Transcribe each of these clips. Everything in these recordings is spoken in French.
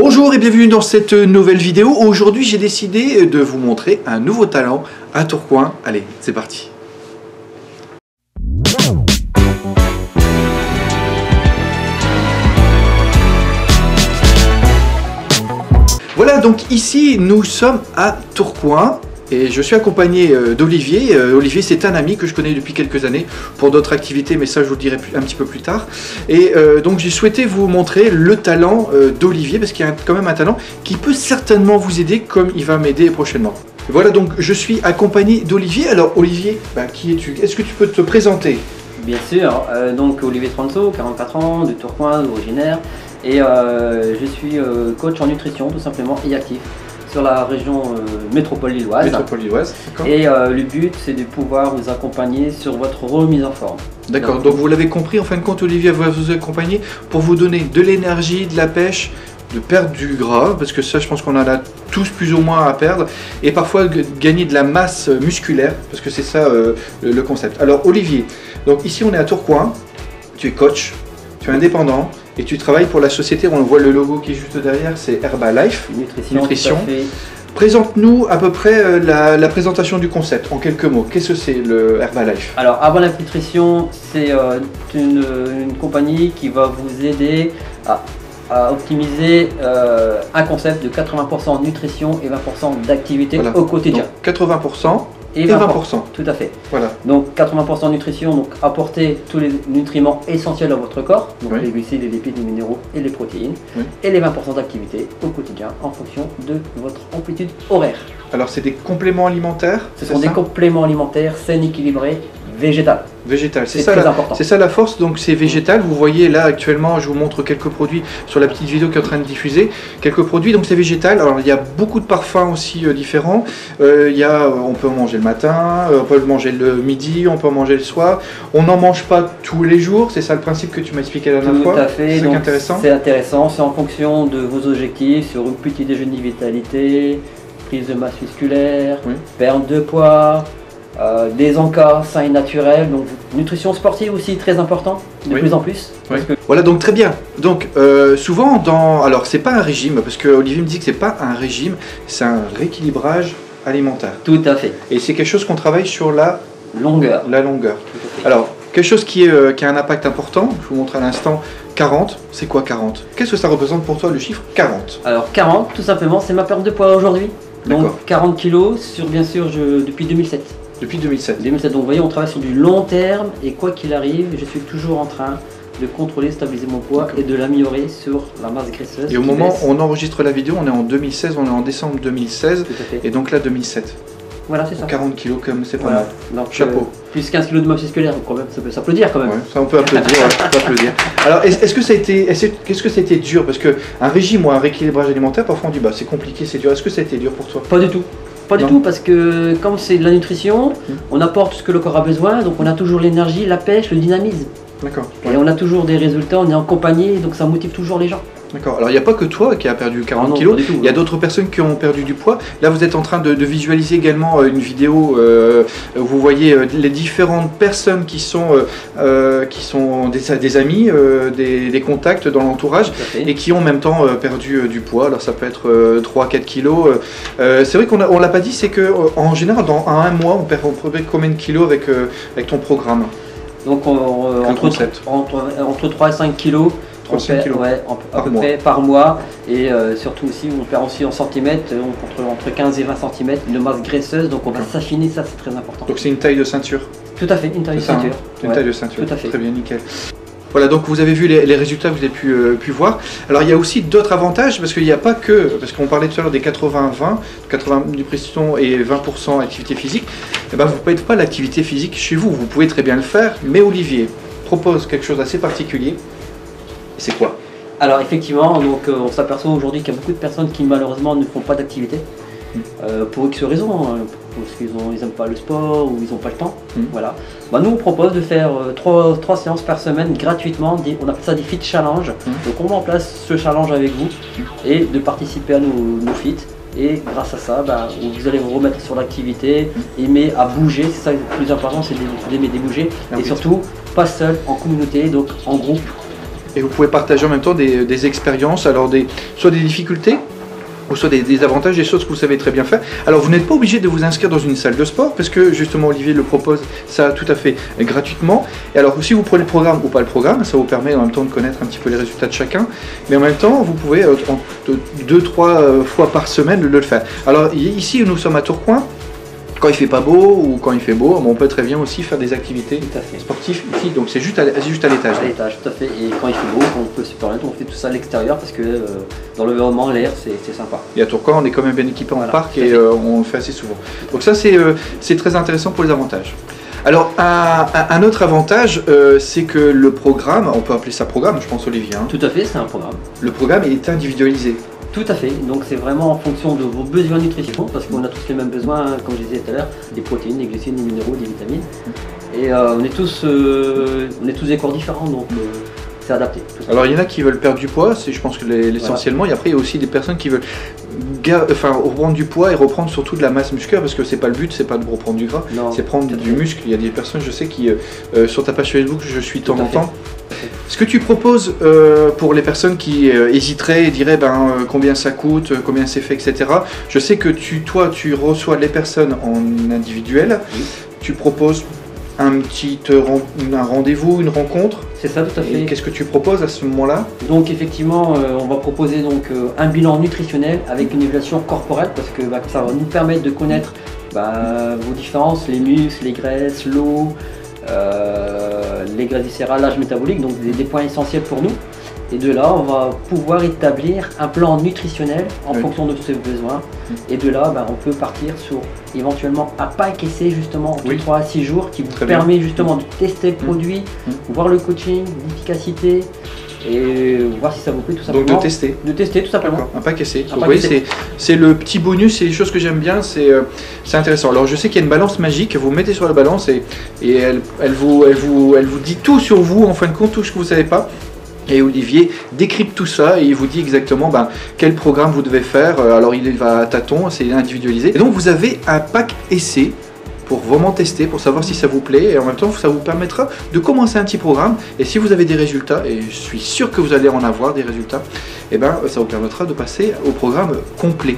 Bonjour et bienvenue dans cette nouvelle vidéo. Aujourd'hui j'ai décidé de vous montrer un nouveau talent à Tourcoing. Allez, c'est parti. Voilà, donc ici nous sommes à Tourcoing. Et je suis accompagné d'Olivier. Olivier, c'est un ami que je connais depuis quelques années pour d'autres activités, mais ça je vous le dirai un petit peu plus tard. Et donc j'ai souhaité vous montrer le talent d'Olivier, parce qu'il y a quand même un talent qui peut certainement vous aider, comme il va m'aider prochainement. Voilà, donc je suis accompagné d'Olivier. Alors Olivier, qui es-tu? Est-ce que tu peux te présenter? Bien sûr, donc Olivier Transo, 44 ans, de Tourcoing, originaire. Et je suis coach en nutrition tout simplement et actif sur la région métropole lilloise. Et le but, c'est de pouvoir vous accompagner sur votre remise en forme. D'accord, donc vous l'avez compris, en fin de compte, Olivier va vous accompagner pour vous donner de l'énergie, de la pêche, de perdre du gras, parce que ça, je pense qu'on en a tous plus ou moins à perdre, et parfois gagner de la masse musculaire, parce que c'est ça le concept. Alors Olivier, donc ici on est à Tourcoing, tu es coach, tu es indépendant, et tu travailles pour la société, on voit le logo qui est juste derrière, c'est Herbalife Nutrition. Présente-nous à peu près la présentation du concept, en quelques mots. Qu'est-ce que c'est le Herbalife? Alors Herbalife Nutrition, c'est une compagnie qui va vous aider à optimiser un concept de 80% nutrition et 20% d'activité au quotidien. Donc 80% et 20%. Tout à fait. Voilà. Donc 80% nutrition, donc apporter tous les nutriments essentiels à votre corps, donc les glucides, les lipides, les minéraux et les protéines, et les 20% d'activité au quotidien en fonction de votre amplitude horaire. Alors c'est des compléments alimentaires? Ce sont des compléments alimentaires sains, équilibrés, végétal. Végétal, c'est ça la force, donc c'est végétal. Vous voyez là actuellement, je vous montre quelques produits sur la petite vidéo qui est en train de diffuser. Quelques produits, donc c'est végétal. Alors il y a beaucoup de parfums aussi différents. On peut en manger le matin, on peut le manger le midi, on peut en manger le soir. On n'en mange pas tous les jours, c'est ça le principe que tu m'as expliqué la dernière fois. Tout à fait, c'est intéressant. C'est intéressant, c'est en fonction de vos objectifs, sur une petit déjeuner de vitalité, prise de masse musculaire, perte de poids. Des encas sains et naturels, donc nutrition sportive aussi très important, de plus en plus. Voilà, donc très bien. Donc souvent alors c'est pas un régime, parce que Olivier me dit que c'est pas un régime, c'est un rééquilibrage alimentaire. Tout à fait. Et c'est quelque chose qu'on travaille sur la longueur. Alors, quelque chose qui a un impact important, je vous montre à l'instant, 40, c'est quoi 40? Qu'est-ce que ça représente pour toi le chiffre 40? Alors 40, tout simplement, c'est ma perte de poids aujourd'hui. Donc 40 kilos depuis 2007. Depuis 2007. Donc vous voyez, on travaille sur du long terme et quoi qu'il arrive, je suis toujours en train de contrôler, stabiliser mon poids et de l'améliorer sur la masse graisseuse. Et au moment où on enregistre la vidéo, on est en 2016, on est en décembre 2016, et donc là 2007. Voilà, c'est ça. 40 kilos comme c'est pas mal. Donc, chapeau. Plus 15 kilos de masse musculaire, quand même, ça peut s'applaudir quand même. Ouais, ça on peut applaudir, on peut applaudir. Alors qu'est-ce que ça a été dur? Parce qu'un régime ou un rééquilibrage alimentaire, parfois on dit c'est compliqué, c'est dur. Est-ce que ça a été dur pour toi? Pas du tout. Pas du tout, parce que comme c'est de la nutrition, on apporte ce que le corps a besoin, donc on a toujours l'énergie, la pêche, le dynamisme. D'accord. Et on a toujours des résultats, on est en compagnie, donc ça motive toujours les gens. D'accord. Alors il n'y a pas que toi qui a perdu 40 kilos, il y a d'autres personnes qui ont perdu du poids. Là vous êtes en train de visualiser également une vidéo où vous voyez les différentes personnes qui sont des amis, des contacts dans l'entourage et qui ont en même temps perdu du poids. Alors ça peut être 3-4 kilos. C'est vrai qu'on ne l'a pas dit, c'est qu'en général dans un mois on perd combien de kilos avec ton programme? Donc entre 3 et 5 kilos. À peu près par mois, et surtout aussi on perd aussi en centimètres, entre 15 et 20 cm de masse graisseuse, donc on va s'affiner, ça c'est très important. Donc c'est une taille de ceinture? Tout à fait, une taille de ceinture. Une taille de ceinture, tout à fait. Très bien, nickel. Voilà, donc vous avez vu les résultats que vous avez pu voir. Alors il y a aussi d'autres avantages, parce qu'il n'y a pas que, parce qu'on parlait tout à l'heure des 80-20, 80 nutrition et 20% activité physique, et vous ne faites pas l'activité physique chez vous, vous pouvez très bien le faire, mais Olivier propose quelque chose d'assez particulier. C'est quoi? Alors effectivement, donc, on s'aperçoit aujourd'hui qu'il y a beaucoup de personnes qui malheureusement ne font pas d'activité, pour X raisons, parce qu'ils n'aiment pas le sport ou ils n'ont pas le temps. Voilà. Nous on propose de faire 3 séances par semaine gratuitement, on appelle ça des fit challenge. Donc on met en place ce challenge avec vous et de participer à nos fit. Et grâce à ça, vous allez vous remettre sur l'activité, aimer à bouger, c'est ça le plus important, c'est d'aimer bouger. Et surtout, pas seul, en communauté, donc en groupe. Et vous pouvez partager en même temps des expériences, alors soit des difficultés, ou soit des avantages, des choses que vous savez très bien faire. Alors vous n'êtes pas obligé de vous inscrire dans une salle de sport, parce que justement Olivier le propose ça tout à fait gratuitement. Et alors si vous prenez le programme ou pas le programme, ça vous permet en même temps de connaître un petit peu les résultats de chacun. Mais en même temps, vous pouvez 2-3 fois par semaine le faire. Alors ici, nous sommes à Tourcoing. Quand il fait pas beau ou quand il fait beau, on peut très bien aussi faire des activités sportives ici. Donc c'est juste à l'étage. À l'étage, tout à fait. Et quand il fait beau, on peut se permettre, on fait tout ça à l'extérieur parce que dans l'environnement, l'air, c'est sympa. Et à Tourcoing, on est quand même bien équipé en parc et on le fait assez souvent. Donc ça, c'est très intéressant pour les avantages. Alors un autre avantage, c'est que le programme, on peut appeler ça programme, je pense Olivier. Hein. Tout à fait, c'est un programme. Le programme est individualisé. Tout à fait, donc c'est vraiment en fonction de vos besoins nutritifs, parce qu'on a tous les mêmes besoins, hein, comme je disais tout à l'heure, des protéines, des glucides, des minéraux, des vitamines. Et on est tous des corps différents, donc c'est adapté. Alors il y en a qui veulent perdre du poids, je pense que essentiellement, et après il y a aussi des personnes qui veulent reprendre du poids et reprendre surtout de la masse musculaire, parce que c'est pas le but, c'est pas de reprendre du gras, c'est prendre du muscle. Il y a des personnes, je sais, qui sur ta page Facebook, je suis de temps en temps. Ce que tu proposes pour les personnes qui hésiteraient et diraient combien ça coûte, combien c'est fait, etc. Je sais que toi, tu reçois les personnes en individuel, tu proposes un rendez-vous, une rencontre. C'est ça, tout à fait. Qu'est-ce que tu proposes à ce moment-là? Donc effectivement, on va proposer un bilan nutritionnel avec une évaluation corporelle, parce que ça va nous permettre de connaître vos différences, les muscles, les graisses, l'eau, les graisses viscérales, l'âge métabolique, donc des points essentiels pour nous. Et de là, on va pouvoir établir un plan nutritionnel en fonction de ses besoins. Et de là, on peut partir sur éventuellement un pack essai justement de 3 à 6 jours qui vous permet justement de tester le produit, voir le coaching, l'efficacité et voir si ça vous plaît tout simplement. Donc de tester. De tester tout simplement. Un pack essai. C'est le petit bonus, c'est les choses que j'aime bien, c'est intéressant. Alors je sais qu'il y a une balance magique, vous mettez sur la balance et elle vous dit tout sur vous, en fin de compte, tout ce que vous ne savez pas. Et Olivier décrypte tout ça et il vous dit exactement quel programme vous devez faire. Alors il va à tâtons, c'est individualisé. Et donc vous avez un pack essai pour vraiment tester, pour savoir si ça vous plaît. Et en même temps, ça vous permettra de commencer un petit programme. Et si vous avez des résultats, et je suis sûr que vous allez en avoir des résultats, ça vous permettra de passer au programme complet.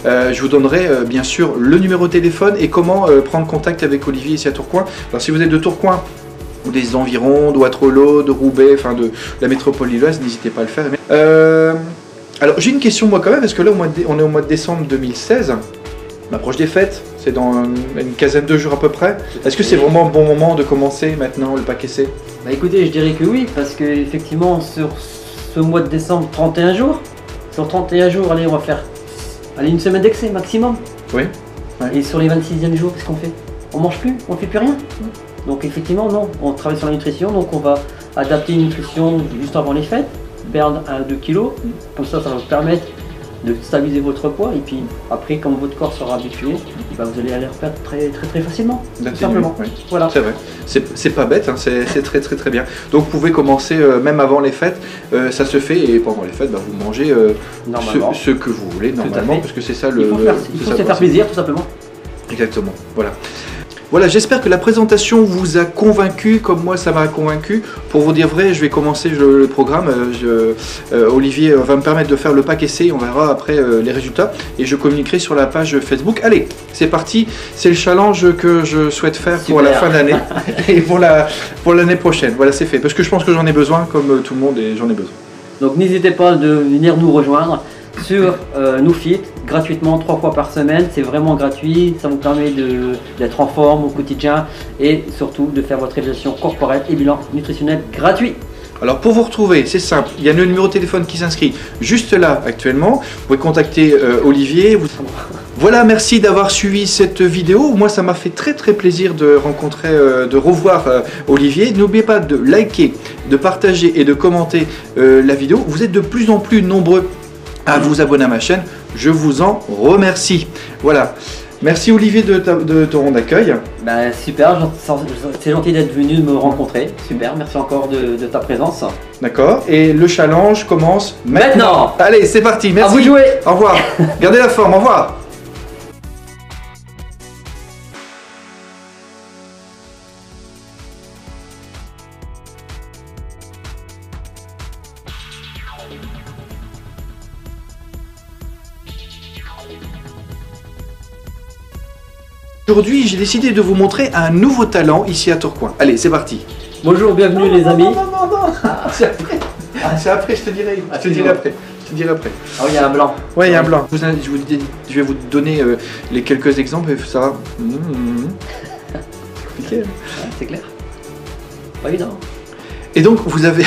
Je vous donnerai bien sûr le numéro de téléphone et comment prendre contact avec Olivier ici à Tourcoing. Alors si vous êtes de Tourcoing, ou des environs, de Waterloo, de Roubaix, de la métropole lilloise, n'hésitez pas à le faire. Alors j'ai une question moi quand même, parce que là on est au mois de décembre 2016, on approche des fêtes, c'est dans une quinzaine de jours à peu près. Est-ce que c'est vraiment un bon moment de commencer maintenant le pack essai? Écoutez, je dirais que oui, parce que effectivement sur ce mois de décembre, 31 jours, sur 31 jours, allez, on va faire une semaine d'excès maximum. Oui. Et sur les 26e jours, qu'est-ce qu'on fait? On mange plus? On fait plus rien? Donc effectivement, non, on travaille sur la nutrition, donc on va adapter une nutrition juste avant les fêtes, perdre 1-2 kilos, comme ça va vous permettre de stabiliser votre poids, et puis après, quand votre corps sera habitué, vous allez aller reperdre très facilement, tout simplement. Oui. Voilà. C'est vrai, c'est pas bête, hein, c'est très bien. Donc vous pouvez commencer même avant les fêtes, ça se fait, et pendant les fêtes, vous mangez ce que vous voulez normalement, parce que c'est ça le... Il faut se faire plaisir, tout simplement. Exactement, voilà. Voilà, j'espère que la présentation vous a convaincu, comme moi ça m'a convaincu. Pour vous dire vrai, je vais commencer le programme. Olivier va me permettre de faire le pack essai, on verra après les résultats. Et je communiquerai sur la page Facebook. Allez, c'est parti, c'est le challenge que je souhaite faire pour la fin d'année et pour l'année prochaine. Voilà, c'est fait, parce que je pense que j'en ai besoin, comme tout le monde, et j'en ai besoin. Donc n'hésitez pas de venir nous rejoindre sur NoFit, gratuitement 3 fois par semaine, c'est vraiment gratuit, ça vous permet d'être en forme au quotidien et surtout de faire votre évaluation corporelle et bilan nutritionnel gratuit. Alors pour vous retrouver, c'est simple, il y a le numéro de téléphone qui s'inscrit juste là actuellement, vous pouvez contacter Olivier. Voilà, merci d'avoir suivi cette vidéo, moi ça m'a fait très plaisir de rencontrer, de revoir Olivier. N'oubliez pas de liker, de partager et de commenter la vidéo, vous êtes de plus en plus nombreux à vous abonner à ma chaîne, je vous en remercie. Voilà, merci Olivier de ton accueil. Super, c'est gentil d'être venu me rencontrer, super, merci encore de ta présence. D'accord, et le challenge commence maintenant. Allez, c'est parti, merci. À vous de jouer. Au revoir, gardez la forme, au revoir. Aujourd'hui, j'ai décidé de vous montrer un nouveau talent ici à Tourcoing. Allez, c'est parti. Bonjour, bienvenue les amis. Non, c'est après. C'est après, je te dirai. Je te dirai après. Ah oui, il y a un blanc. Ouais, il y a un blanc. Je vais vous donner les quelques exemples et ça va. C'est compliqué. Ouais, c'est clair. Pas évident. Et donc, vous avez...